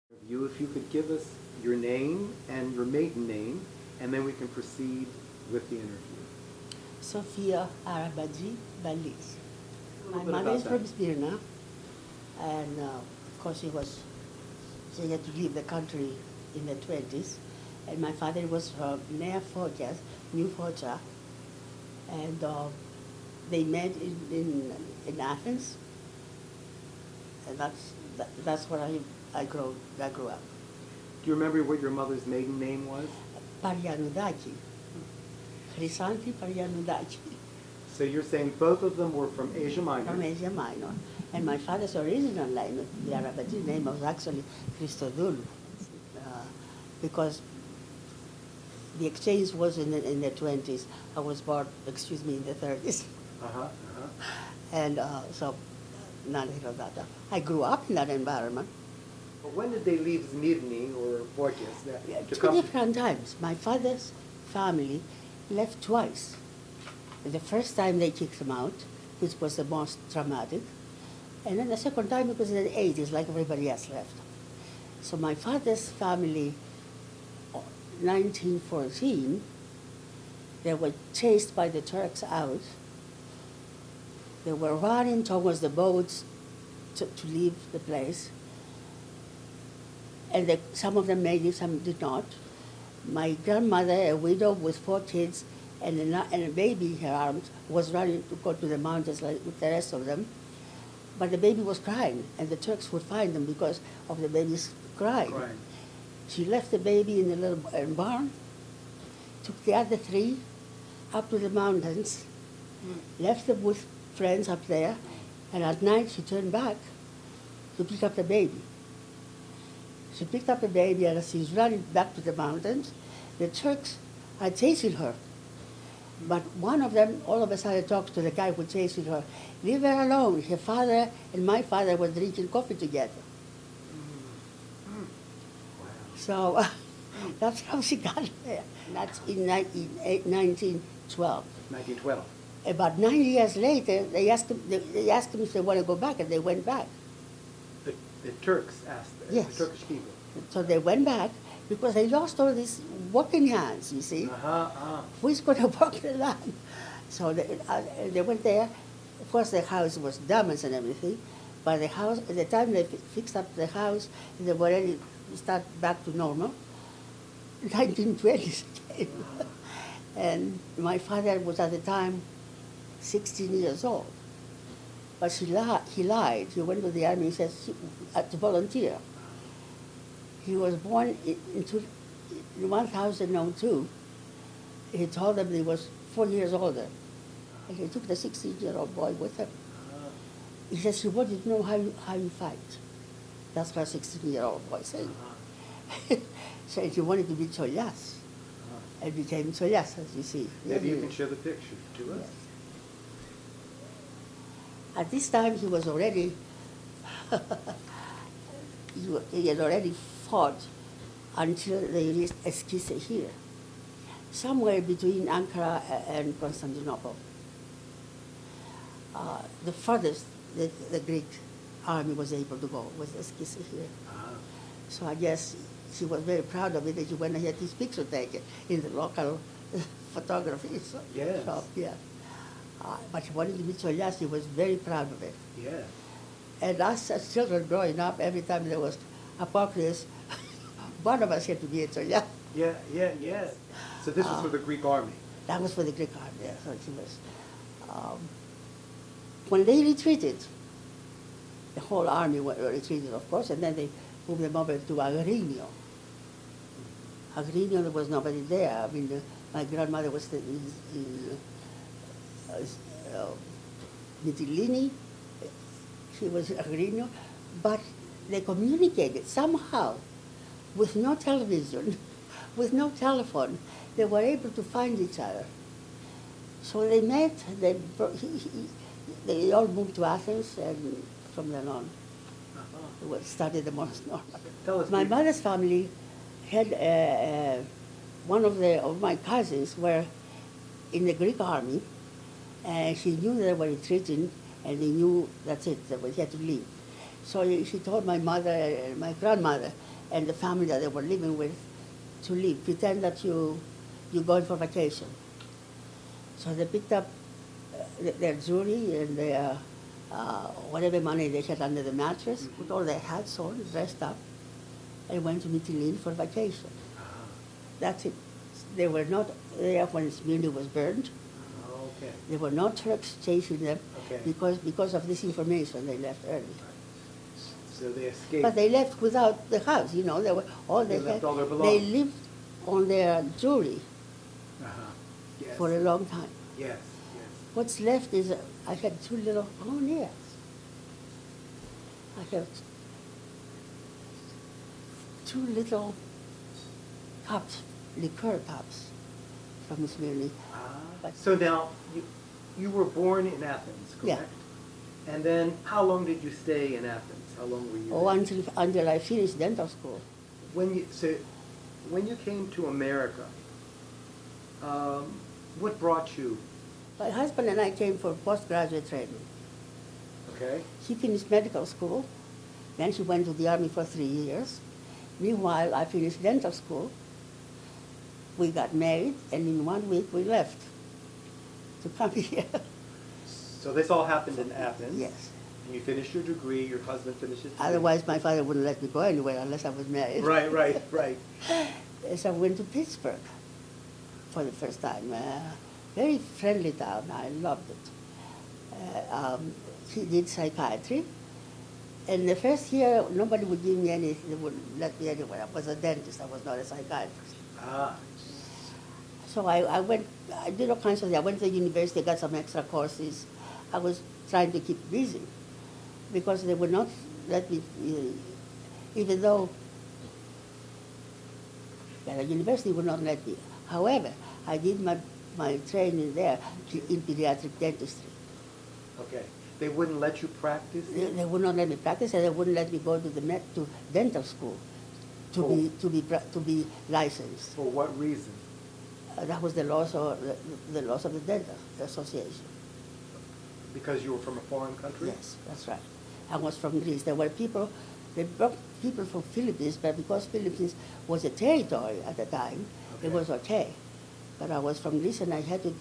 You, if you could give us your name and your maiden name, and then we can proceed with the interview. Sophia Arabatzis Balis. A My little bit mother about is that. from Smyrna, and of course she had to leave the country in the 20s. And my father was from Nea Focha, New Focha, and they met in Athens, and that's where I grew up. Do you remember what your mother's maiden name was? Parianoudaki, Chrysanthi Parianoudaki, So you're saying both of them were from Asia Minor? from Asia Minor. And my father's original name, the Arabatzis name, was actually Christodoulou, because the exchange was in the 20s. I was born, in the 30s. Uh-huh, uh-huh. And so, I grew up in that environment. But when did they leave Smyrni or Borges to Two come? different times. My father's family left twice. The first time they kicked him out, which was the most traumatic. And then the second time it was in the 80s, like everybody else left. So my father's family, 1914, they were chased by the Turks out. They were running towards the boats to leave the place. And some of them made it, some did not. My grandmother, a widow with 4 kids and a baby in her arms, was running to go to the mountains like with the rest of them. But the baby was crying, and the Turks would find them because of the baby's crying. She left the baby in a little barn, took the other 3 up to the mountains, left them with friends up there, and at night she turned back to pick up the baby. She picked up the baby, and as she's running back to the mountains, the Turks are chasing her. But one of them all of a sudden talks to the guy who chasing her. Leave her alone. Her father and my father were drinking coffee together. So that's how she got there. That's in 1912. 1912. About 9 years later, they asked them if they want to go back, and they went back. The Turks asked, Yes. the Turkish people. So they went back because they lost all these working hands, you see. Who's going to work the land? So they went there. Of course, the house was damaged and everything, but the house, at the time they fixed up the house, they were ready to start back to normal. 1920s came. And my father was at the time 16 years old. But he lied. He went to the army, he said, to volunteer. He was born in 1002. He told them he was 4 years older. And he took the 16-year-old boy with him. He says he wanted to know how you fight. That's what a 16-year-old boy said. So he wanted to be Choyas. And became Choyas, as you see. Maybe you can show the picture to us. Yes. At this time, he was already, he had already fought until they reached Eskise here, somewhere between Ankara and Constantinople. The furthest the Greek army was able to go was Eskise here. So I guess she was very proud of it, that she went and had his picture taken in the local photography shop. Yes. Yeah. But she wanted to be Choyas. She was very proud of it. Yeah. And us as children growing up, every time there was apocalypse, one of us had to be a Choyas. Yeah. So this was for the Greek army. That was for the Greek army. Yeah. So she was. When they retreated, the whole army retreated, of course, and then they moved them over to Agrinio. Agrinio, there was nobody there. I mean, my grandmother was in Mytilene. She was in Agrinio, but they communicated somehow with no television, with no telephone. They were able to find each other. So they met, they all moved to Athens, and from then on, it started the most normal. Tell us, My mother's family had one of my cousins were in the Greek army, and she knew they were retreating, and they knew that's it, that we had to leave. So she told my mother and my grandmother, and the family that they were living with to leave. Pretend that you're going for vacation. So they picked up their jewelry and their whatever money they had under the mattress, put all their hats on, dressed up, and went to Mytilene for vacation. That's it. They were not there when Smyrna was burned. Okay. There were no Turks chasing them Okay. because of this information. They left early. So they escaped. But they left without the house. They were all They they left had. all their They belongings. lived on their jewelry Uh-huh. Yes. for a long time. Yes. What's left is I had two little. Oh yes. I have two little cups, liqueur cups from Smyrna. But- So now, you were born in Athens, Yeah. correct? And then, how long did you stay in Athens? How long were you Oh, there? until I finished dental school. When you came to America, what brought you? My husband and I came for postgraduate training. Okay. He finished medical school, then he went to the army for 3 years. Meanwhile, I finished dental school. We got married, and in 1 week we left to come here. So this all happened in Athens. Yes. And you finished your degree. Your husband finished his degree. Otherwise, my father wouldn't let me go anywhere unless I was married. Right. So I went to Pittsburgh for the first time. Very friendly town. I loved it. He did psychiatry. And the first year, nobody would give me anything. They wouldn't let me anywhere. I was a dentist. I was not a psychiatrist. So I did all kinds of things. I went to the university, got some extra courses. I was trying to keep busy because they would not let me, even though the university would not let me. However, I did my training there in pediatric dentistry. Okay. They wouldn't let you practice? They would not let me practice, and they wouldn't let me go to dental school to be licensed. For what reason? That was the laws of the laws of the dental association. Because you were from a foreign country? Yes, that's right. I was from Greece. There were people, they brought people from Philippines, but because Philippines was a territory at the time, it was okay. But I was from Greece, and I had to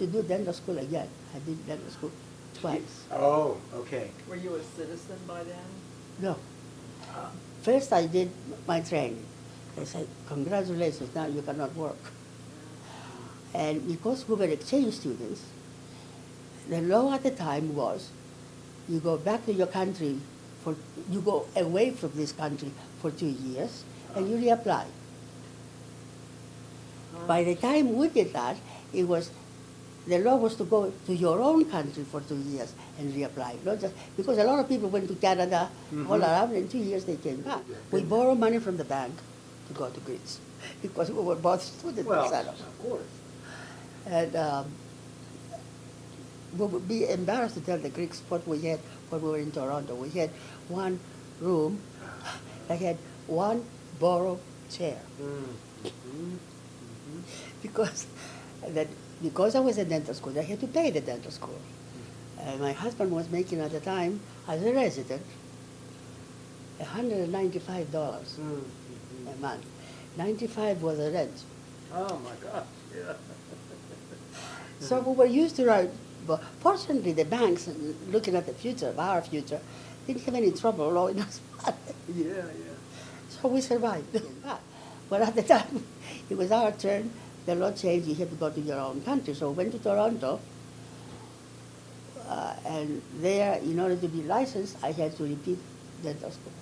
do dental school again. I did dental school twice. Oh, okay. Were you a citizen by then? No. First I did my training. They said, congratulations, now you cannot work. And because we were exchange students, the law at the time was, you go back to your country, you go away from this country for 2 years, and you reapply. By the time we did that, the law was to go to your own country for 2 years and reapply. Not just, because a lot of people went to Canada, all around, and in 2 years they came back. We borrowed money from the bank to go to Greece because we were both students. Well, of course. And we would be embarrassed to tell the Greeks what we had when we were in Toronto. We had one room that had one borrowed chair. Because I was in dental school, I had to pay the dental school. And my husband was making at the time, as a resident, $195 a month. 95 was the rent. Oh, my God. Yeah. So we were used to write, but fortunately the banks, looking at the future, our future, didn't have any trouble loaning us money. Yeah. So we survived. But at the time, it was our turn. The law changed, you had to go to your own country. So we went to Toronto, and there, in order to be licensed, I had to repeat dental school.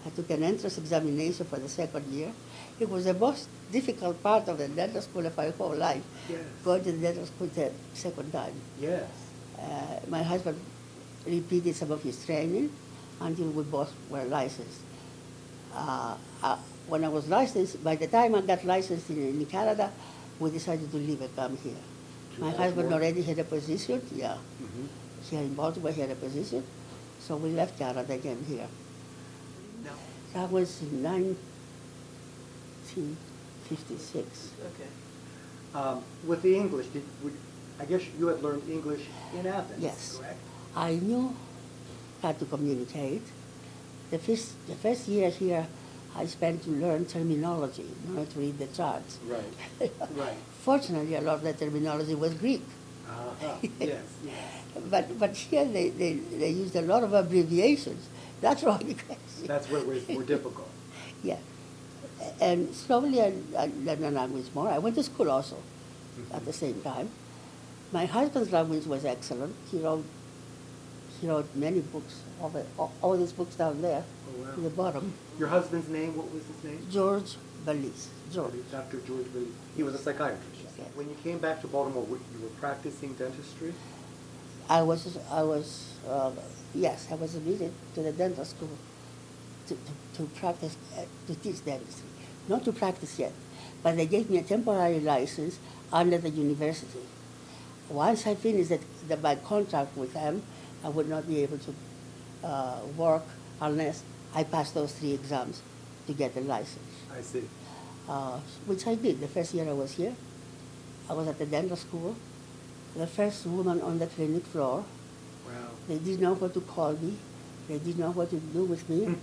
I took an entrance examination for the second year. It was the most difficult part of the dental school of my whole life, Yes. going to the dental school the second time. Yes. My husband repeated some of his training until we both were licensed. When I was licensed, by the time I got licensed in Canada, we decided to leave and come here. My husband already had a position, Here in Baltimore, he had a position, so we left Canada and came here. Now, That was in 1956. Okay. with the English, I guess you had learned English in Athens, Yes. correct? I knew how to communicate, The first year here, I spent to learn terminology, not to read the charts. Right. Right. Fortunately, a lot of the terminology was Greek. Uh-huh. Yes. Yes. But here they used a lot of abbreviations. That's wrong because That's where it was more difficult. yeah. And slowly I learned the language more. I went to school also at the same time. My husband's language was excellent. He wrote many books, all these books down there Oh, wow. at the bottom. Your husband's name, what was his name? George Balis. George. Dr. George Balis. He was a psychiatrist. Yes. When you came back to Baltimore, you were practicing dentistry? Yes, I was admitted to the dental school to practice, to teach dentistry. Not to practice yet, but they gave me a temporary license under the university. Once I finished my contract with them, I would not be able to work unless I passed those 3 exams to get the license, I see. which I did. The first year I was here, I was at the dental school, the first woman on the clinic floor. Wow. They didn't know what to call me. They didn't know what to do with me.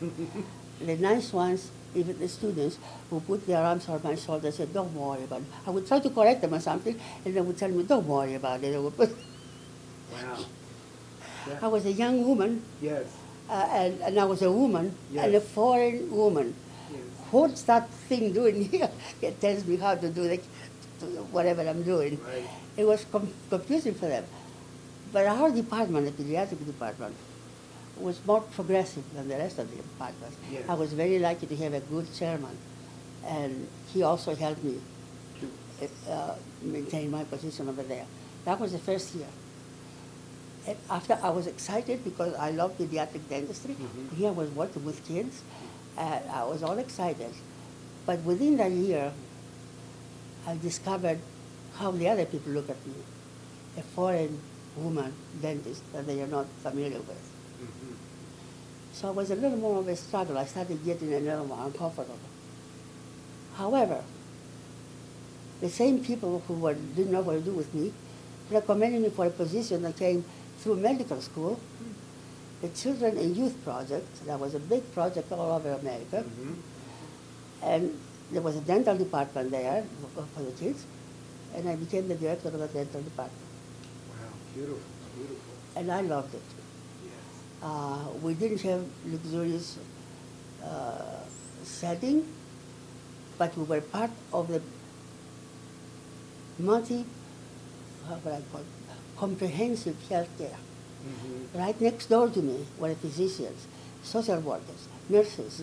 The nice ones, even the students, who put their arms on my shoulders, said, "Don't worry about it." I would try to correct them or something, and they would tell me, "Don't worry about it." They would put Wow. I was a young woman, Yes. and I was a woman, and a Yes. foreign woman. Yes. What's that thing doing here? It tells me how to do whatever I'm doing. Right. It was confusing for them. But our department, the pediatric department, was more progressive than the rest of the departments. Yes. I was very lucky to have a good chairman, and he also helped me maintain my position over there. That was the first year. And after, I was excited because I love pediatric dentistry. Mhm. Here I was working with kids, and I was all excited. But within that year, I discovered how the other people look at me, a foreign woman dentist that they are not familiar with. Mhm. So it was a little more of a struggle. I started getting a little more uncomfortable. However, the same people who didn't know what to do with me recommended me for a position that came through medical school, the Children and Youth Project. That was a big project all over America. Mhm. And there was a dental department there for the kids, and I became the director of the dental department. Wow. Beautiful. Beautiful. And I loved it. Yes. We didn't have luxurious setting, but we were part of the comprehensive health care. Mhm. Right next door to me were physicians, social workers, nurses,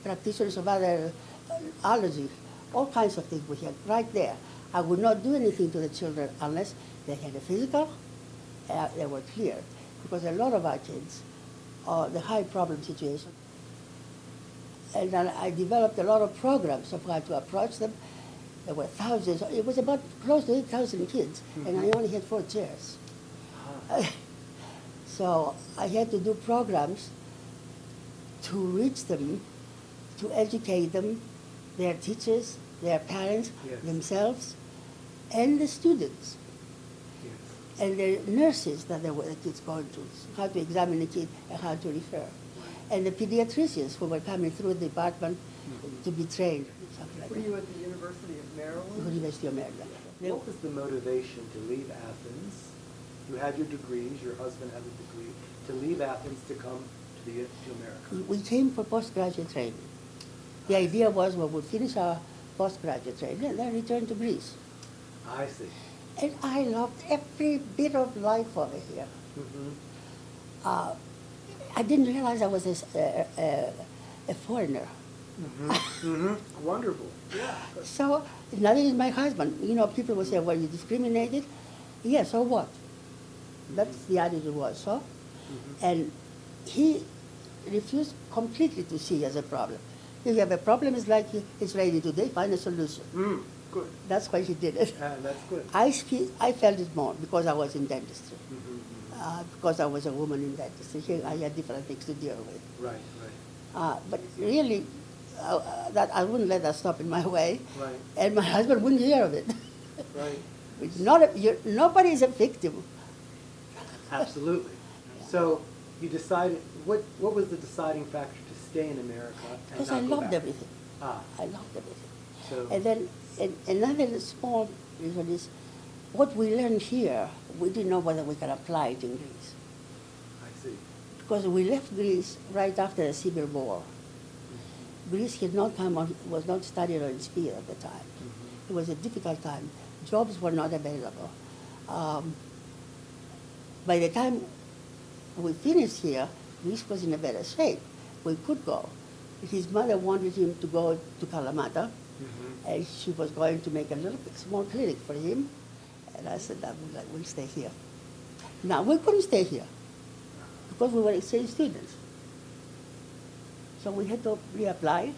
practitioners of other allergy, all kinds of things we had right there. I would not do anything to the children unless they had a physical, they were cleared. Because a lot of our kids are the high problem situation. And then I developed a lot of programs of how to approach them. There were thousands, it was about close to 8,000 kids, and I only had 4 chairs. So I had to do programs to reach them, to educate them, their teachers, their parents, Yes. themselves, and the students, Yes. and the nurses that the kids going to, how to examine the kid and how to refer, and the pediatricians who were coming through the department to be trained, something like Were that. you at the University of Maryland? University of Maryland. What was the motivation to leave Athens? You had your degrees, your husband had a degree, to leave Athens to come to America. We came for postgraduate training. The idea was we would finish our postgraduate training and then return to Greece. I see. And I loved every bit of life over here. Mm-hmm. I didn't realize I was a foreigner. Mm-hmm. Mm-hmm. Wonderful. Yeah. So, neither is my husband. You know, people will say, "Were you discriminated?" Yeah, so what? That's the attitude was, so? Mm-hmm. And he refused completely to see as a problem. If you have a problem, it's like it's ready today, find a solution. Good. That's why he did it. That's good. I felt it more because I was in dentistry. Mm-hmm. Because I was a woman in dentistry. I had different things to deal with. Right, right. But really, that I wouldn't let that stop in my way. Right. And my husband wouldn't hear of it. Right. Nobody is a victim. Absolutely. So you decided, what was the deciding factor to stay in America and Because not I go loved back? everything. Ah, I loved everything. so, And then another small reason is what we learned here, we didn't know whether we could apply it in Greece. I see. Because we left Greece right after the Civil War. Greece had not come on, was not studied on its feet at the time. It was a difficult time. Jobs were not available. By the time we finished here, Greece was in a better shape. We could go. His mother wanted him to go to Kalamata, and she was going to make a little small clinic for him. And I said, we'll stay here. Now, we couldn't stay here because we were exchange students. So we had to reapply.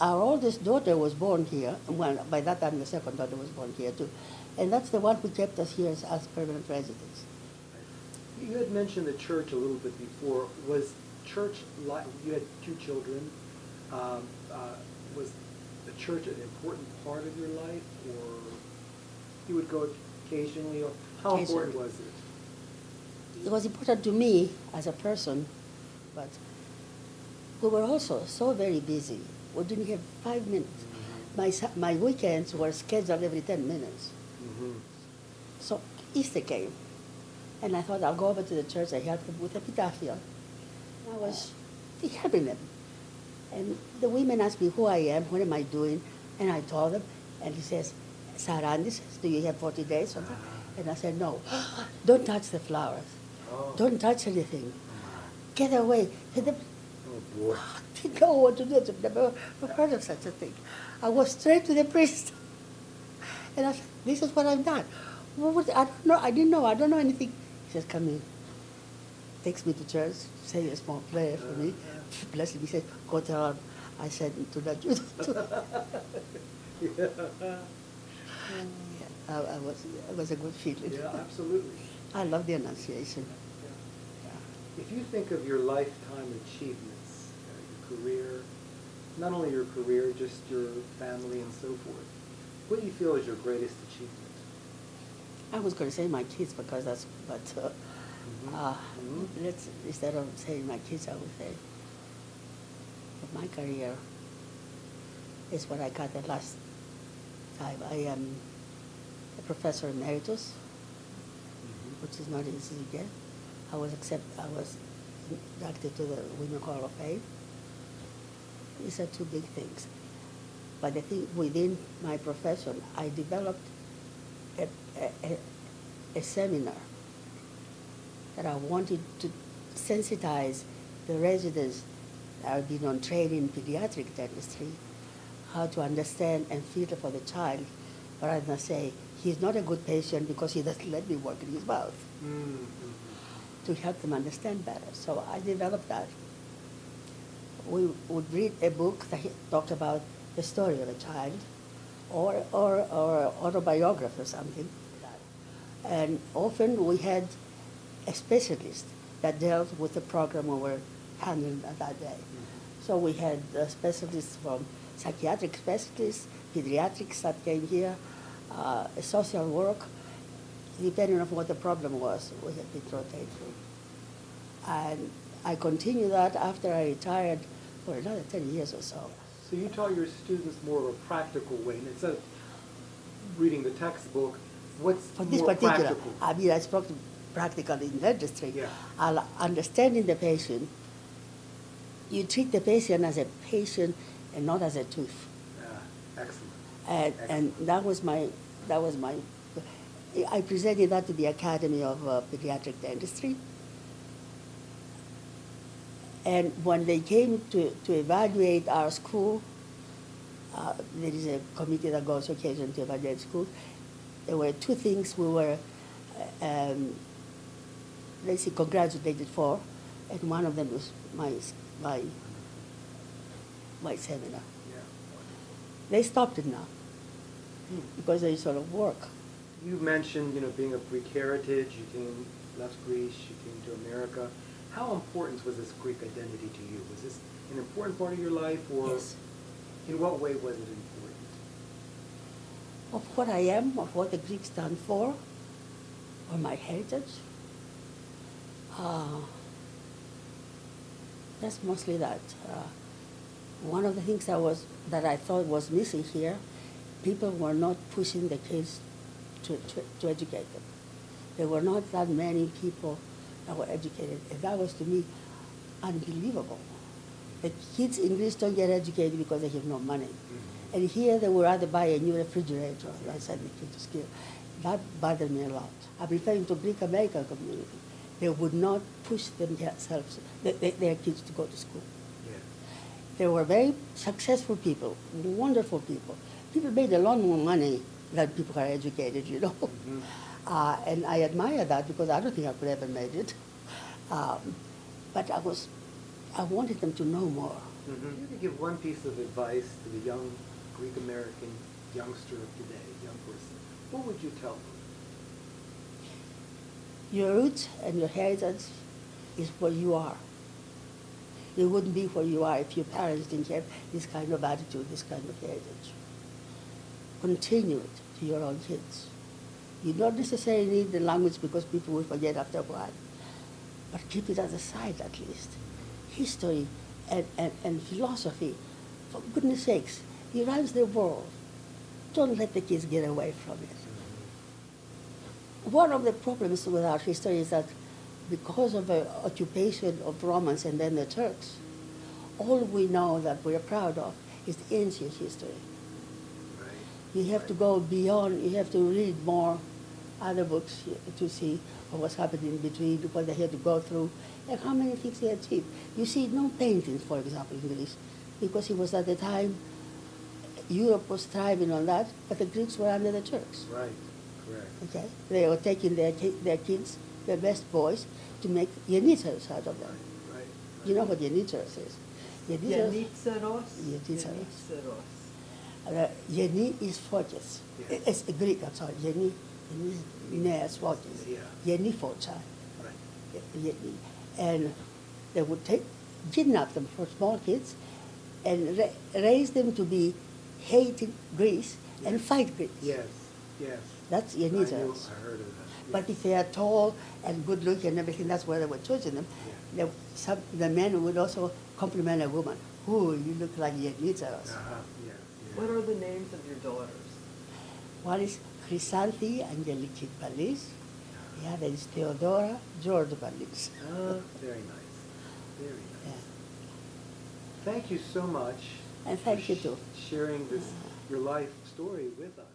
Our oldest daughter was born here. Well, by that time, the second daughter was born here, too. And that's the one who kept us here as permanent residents. You had mentioned the church a little bit before. Was church, you had two children, was the church an important part of your life, or you would go occasionally, or how important was it? It was important to me as a person, but we were also so very busy. We didn't have 5 minutes. My weekends were scheduled every 10 minutes. So Easter came, and I thought I'll go over to the church and help them with epitaphion. I was helping them. And the women asked me who I am, what am I doing, and I told them, and he says, Sarandi says, do you have 40 days or something? And I said, no, don't touch the flowers. Oh. Don't touch anything. Get away. Oh, boy. I didn't know what to do. I've never heard of such a thing. I was straight to the priest. And I said, this is what I've done. I don't know. I didn't know. I don't know anything. He says, come in. Takes me to church, say a small prayer for me. Bless him. He said, go tell him I said to that Judah. It was a good feeling. Yeah, absolutely. I love the Annunciation. Yeah. If you think of your lifetime achievements, your career, not only your career, just your family and so forth, what do you feel is your greatest achievement? I was going to say my kids because that's, but let's, instead of saying my kids, I would say that my career is what I got the last time. I am a professor emeritus, which is not easy to get. I was inducted to the Women Hall of Fame. These are two big things. But I think within my profession, I developed a seminar that I wanted to sensitize the residents that have been on training in pediatric dentistry, how to understand and feel for the child, rather than say, he's not a good patient because he doesn't let me work in his mouth, to help them understand better. So I developed that. We would read a book that talked about the story of a child, or autobiography or something. And often we had a specialist that dealt with the program we were handling at that day. So we had specialists from psychiatric specialists, pediatrics that came here, social work, depending on what the problem was, we had to rotate through. And I continued that after I retired for another 10 years or so. So you taught your students more of a practical way, and instead of reading the textbook, what's For this more particular, practical? I mean, I spoke practically in dentistry. Yeah. Understanding the patient, you treat the patient as a patient and not as a tooth. Excellent. And that was my, I presented that to the Academy of Pediatric Dentistry. And when they came to evaluate our school, there is a committee that goes occasionally to evaluate schools. There were two things we were, let's say, congratulated for, and one of them was my seminar. Yeah. They stopped it now because they sort of work. You mentioned, being of Greek heritage. You left Greece. You came to America. How important was this Greek identity to you? Was this an important part of your life, or Yes. in what way was it important? Of what I am, of what the Greeks stand for, or my heritage. Uh, that's mostly that. One of the things that I thought was missing here, people were not pushing the kids to educate them. There were not that many people that were educated, and that was to me unbelievable. The kids in Greece don't get educated because they have no money. Mm-hmm. And here they would rather buy a new refrigerator than send the kid to school. That bothered me a lot. I'm referring to Greek American community. They would not push themselves, their kids to go to school. Yeah. They were very successful people, wonderful people. People made a lot more money than people who are educated, you know. Mm-hmm. And I admire that because I don't think I could ever made it. But I wanted them to know more. Mm-hmm. If you could give one piece of advice to the young Greek American youngster of today, young person, what would you tell them? Your roots and your heritage is where you are. You wouldn't be where you are if your parents didn't have this kind of attitude, this kind of heritage. Continue it to your own kids. You don't necessarily need the language because people will forget after a while, but keep it at the side at least. History and philosophy, for goodness sakes, it runs the world. Don't let the kids get away from it. One of the problems with our history is that because of the occupation of Romans and then the Turks, all we know that we're proud of is the ancient history. Right. You have to go beyond, you have to read more other books to see what was happening in between, what they had to go through, and how many things they achieved. You see no paintings, for example, in Greece, because it was at the time Europe was thriving on that, but the Greeks were under the Turks. Right. Correct. Okay, they were taking their kids, their best boys, to make janitors out of them. Right. You know what janitors is? Yanitzeros. Yeni is fortress. Yeah. It's Greek, I'm sorry. Yeni is fortress. Yeah. Yeni fortress. Right. Yeni. And they would kidnap them for small kids and raise them to be hating Greece and fight Greece. Yes. Yes. That's I janitors. heard of that. But if they are tall and good looking and everything, that's where they were choosing them. Yeah. The men would also compliment a woman. Ooh, you look like Yanitzaros. Uh-huh. Yeah. What are the names of your daughters? One is Chrysanthi Angeliki Balis. The other is Theodora George Balis. Very nice. Very nice. Yeah. Thank you so much. And thank for you too. Sharing this your life story with us.